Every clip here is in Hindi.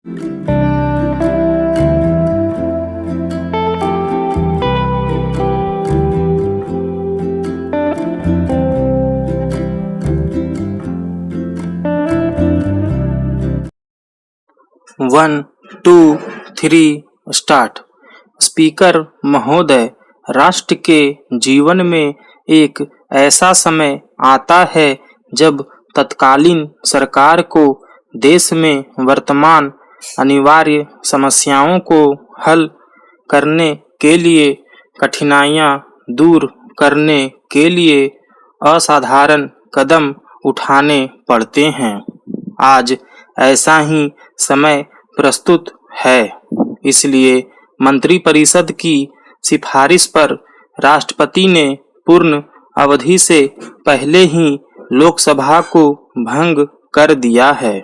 One two three start. Speaker महोदय, राष्ट्र के जीवन में एक ऐसा समय आता है जब तत्कालीन सरकार को देश में वर्तमान अनिवार्य समस्याओं को हल करने के लिए, कठिनाइयां दूर करने के लिए असाधारण कदम उठाने पड़ते हैं। आज ऐसा ही समय प्रस्तुत है। इसलिए मंत्रिपरिषद की सिफारिश पर राष्ट्रपति ने पूर्ण अवधि से पहले ही लोकसभा को भंग कर दिया है।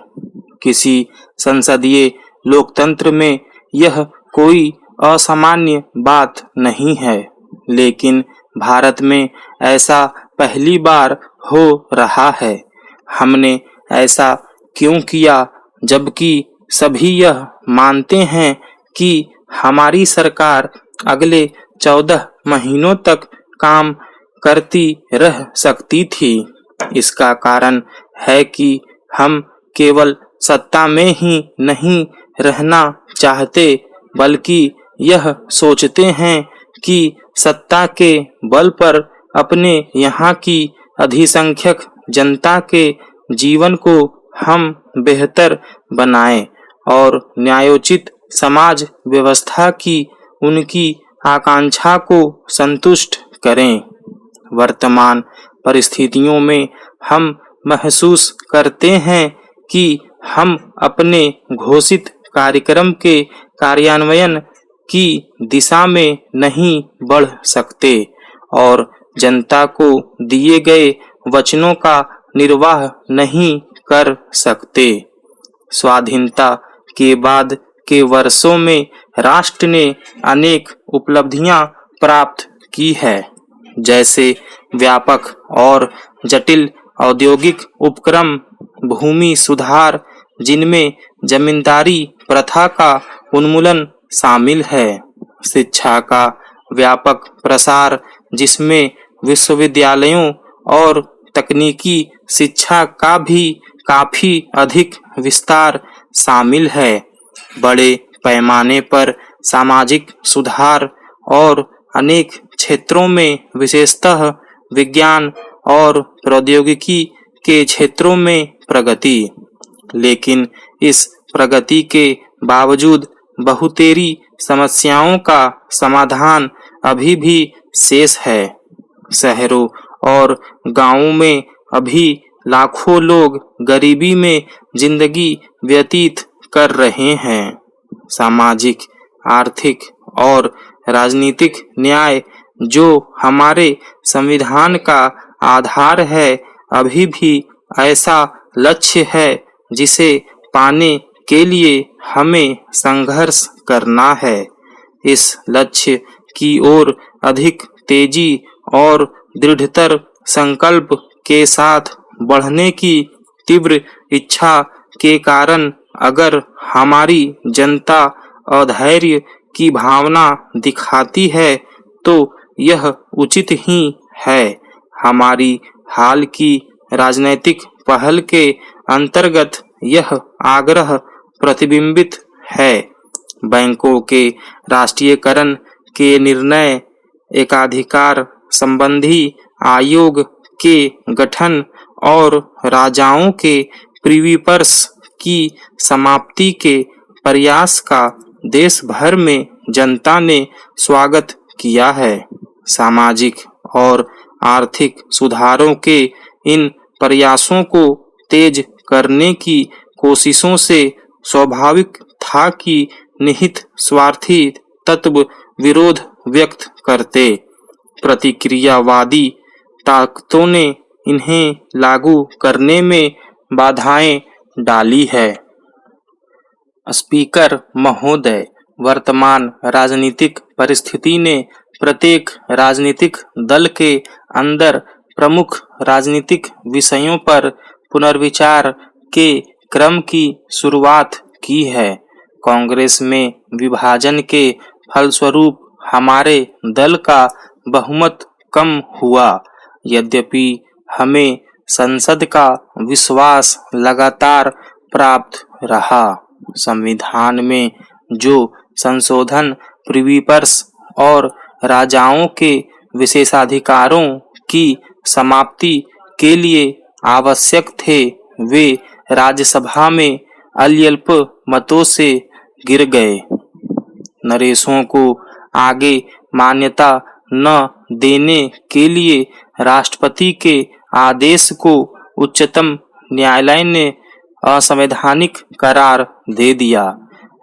किसी संसदीय लोकतंत्र में यह कोई असामान्य बात नहीं है, लेकिन भारत में ऐसा पहली बार हो रहा है। हमने ऐसा क्यों किया, जबकि सभी यह मानते हैं कि हमारी सरकार अगले 14 महीनों तक काम करती रह सकती थी? इसका कारण है कि हम केवल सत्ता में ही नहीं रहना चाहते, बल्कि यह सोचते हैं कि सत्ता के बल पर अपने यहाँ की अधिसंख्यक जनता के जीवन को हम बेहतर बनाएं और न्यायोचित समाज व्यवस्था की उनकी आकांक्षा को संतुष्ट करें। वर्तमान परिस्थितियों में हम महसूस करते हैं कि हम अपने घोषित कार्यक्रम के कार्यान्वयन की दिशा में नहीं बढ़ सकते और जनता को दिए गए वचनों का निर्वाह नहीं कर सकते। स्वाधीनता के बाद के वर्षों में राष्ट्र ने अनेक उपलब्धियां प्राप्त की है, जैसे व्यापक और जटिल औद्योगिक उपक्रम, भूमि सुधार जिनमें जमींदारी प्रथा का उन्मूलन शामिल है, शिक्षा का व्यापक प्रसार जिसमें विश्वविद्यालयों और तकनीकी शिक्षा का भी काफी अधिक विस्तार शामिल है, बड़े पैमाने पर सामाजिक सुधार और अनेक क्षेत्रों में विशेषतः विज्ञान और प्रौद्योगिकी के क्षेत्रों में प्रगति। लेकिन इस प्रगति के बावजूद बहुतेरी समस्याओं का समाधान अभी भी शेष है। शहरों और गांवों में अभी लाखों लोग गरीबी में जिंदगी व्यतीत कर रहे हैं। सामाजिक, आर्थिक और राजनीतिक न्याय जो हमारे संविधान का आधार है, अभी भी ऐसा लक्ष्य है जिसे पाने के लिए हमें संघर्ष करना है। इस लक्ष्य की ओर अधिक तेजी और दृढ़तर संकल्प के साथ बढ़ने की तीव्र इच्छा के कारण अगर हमारी जनता अधैर्य की भावना दिखाती है, तो यह उचित ही है। हमारी हाल की राजनैतिक पहल के अंतर्गत यह आग्रह प्रतिबिंबित है। बैंकों के राष्ट्रीयकरण के निर्णय, एकाधिकार संबंधी आयोग के गठन और राजाओं के प्रिवी पर्स की समाप्ति के प्रयास का देश भर में जनता ने स्वागत किया है। सामाजिक और आर्थिक सुधारों के इन प्रयासों को तेज करने की कोशिशों से स्वाभाविक था कि निहित स्वार्थी तत्व विरोध व्यक्त करते। प्रतिक्रियावादी ताकतों ने इन्हें लागू करने में बाधाएं डाली है। स्पीकर महोदय, वर्तमान राजनीतिक परिस्थिति ने प्रत्येक राजनीतिक दल के अंदर प्रमुख राजनीतिक विषयों पर पुनर्विचार के क्रम की शुरुआत की है। कांग्रेस में विभाजन के फलस्वरूप हमारे दल का बहुमत कम हुआ। यद्यपि हमें संसद का विश्वास लगातार प्राप्त रहा। संविधान में जो संशोधन प्रिवी पर्स और राजाओं के विशेषाधिकारों की समाप्ति के लिए आवश्यक थे, वे राज्यसभा में अल्प मतों से गिर गए। नरेशों को आगे मान्यता न देने के लिए राष्ट्रपति के आदेश को उच्चतम न्यायालय ने असंवैधानिक करार दे दिया।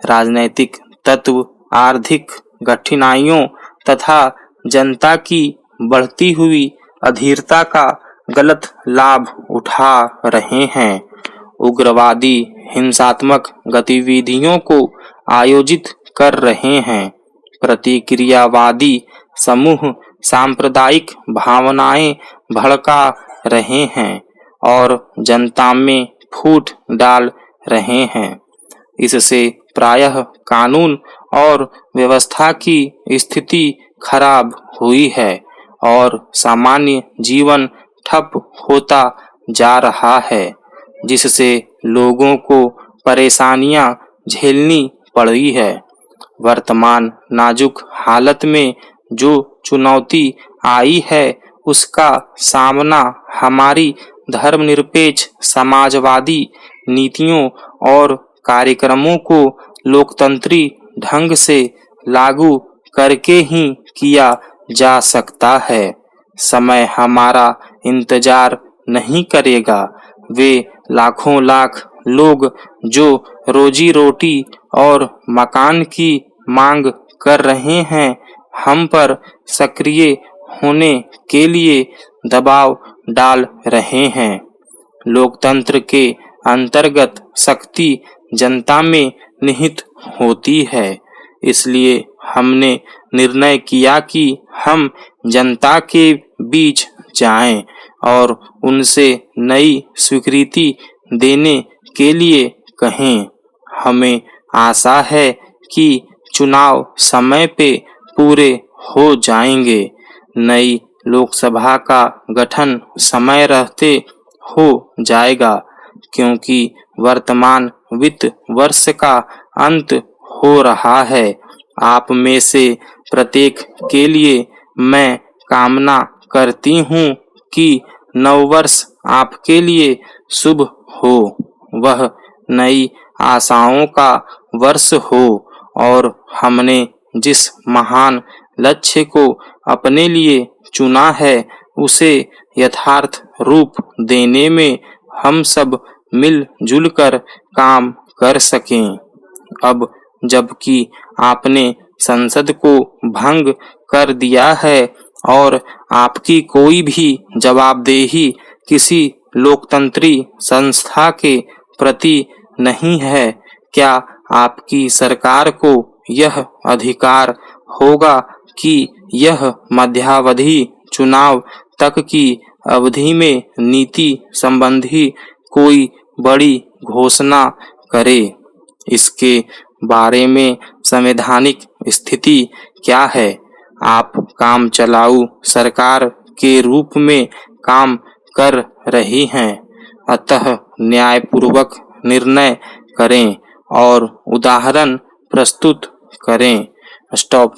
राजनैतिक तत्व आर्थिक कठिनाइयों तथा जनता की बढ़ती हुई अधीरता का गलत लाभ उठा रहे हैं। उग्रवादी हिंसात्मक गतिविधियों को आयोजित कर रहे हैं। प्रतिक्रियावादी समूह सांप्रदायिक भावनाएं भड़का रहे हैं और जनता में फूट डाल रहे हैं। इससे प्रायः कानून और व्यवस्था की स्थिति खराब हुई है और सामान्य जीवन ठप होता जा रहा है, जिससे लोगों को परेशानियां झेलनी पड़ी है। वर्तमान नाजुक हालत में जो चुनौती आई है, उसका सामना हमारी धर्मनिरपेक्ष समाजवादी नीतियों और कार्यक्रमों को लोकतंत्री ढंग से लागू करके ही किया जा सकता है। समय हमारा इंतजार नहीं करेगा। वे लाखों लाख लोग जो रोजी रोटी और मकान की मांग कर रहे हैं, हम पर सक्रिय होने के लिए दबाव डाल रहे हैं। लोकतंत्र के अंतर्गत शक्ति जनता में निहित होती है। इसलिए हमने निर्णय किया कि हम जनता के बीच जाएं और उनसे नई स्वीकृति देने के लिए कहें। हमें आशा है कि चुनाव समय पे पूरे हो जाएंगे। नई लोकसभा का गठन समय रहते हो जाएगा, क्योंकि वर्तमान वित्त वर्ष का अंत हो रहा है। आप में से प्रत्येक के लिए मैं कामना करती हूँ कि नववर्ष आपके लिए शुभ हो, वह नई आशाओं का वर्ष हो और हमने जिस महान लक्ष्य को अपने लिए चुना है, उसे यथार्थ रूप देने में हम सब मिलजुल कर काम कर सकें। अब जबकि आपने संसद को भंग कर दिया है और आपकी कोई भी जवाबदेही किसी लोकतंत्री संस्था के प्रति नहीं है, क्या आपकी सरकार को यह अधिकार होगा कि यह मध्यावधि चुनाव तक की अवधि में नीति संबंधी कोई बड़ी घोषणा करे? इसके बारे में संवैधानिक स्थिति क्या है? आप काम चलाऊ सरकार के रूप में काम कर रही हैं, अतः न्यायपूर्वक निर्णय करें और उदाहरण प्रस्तुत करें। स्टॉप।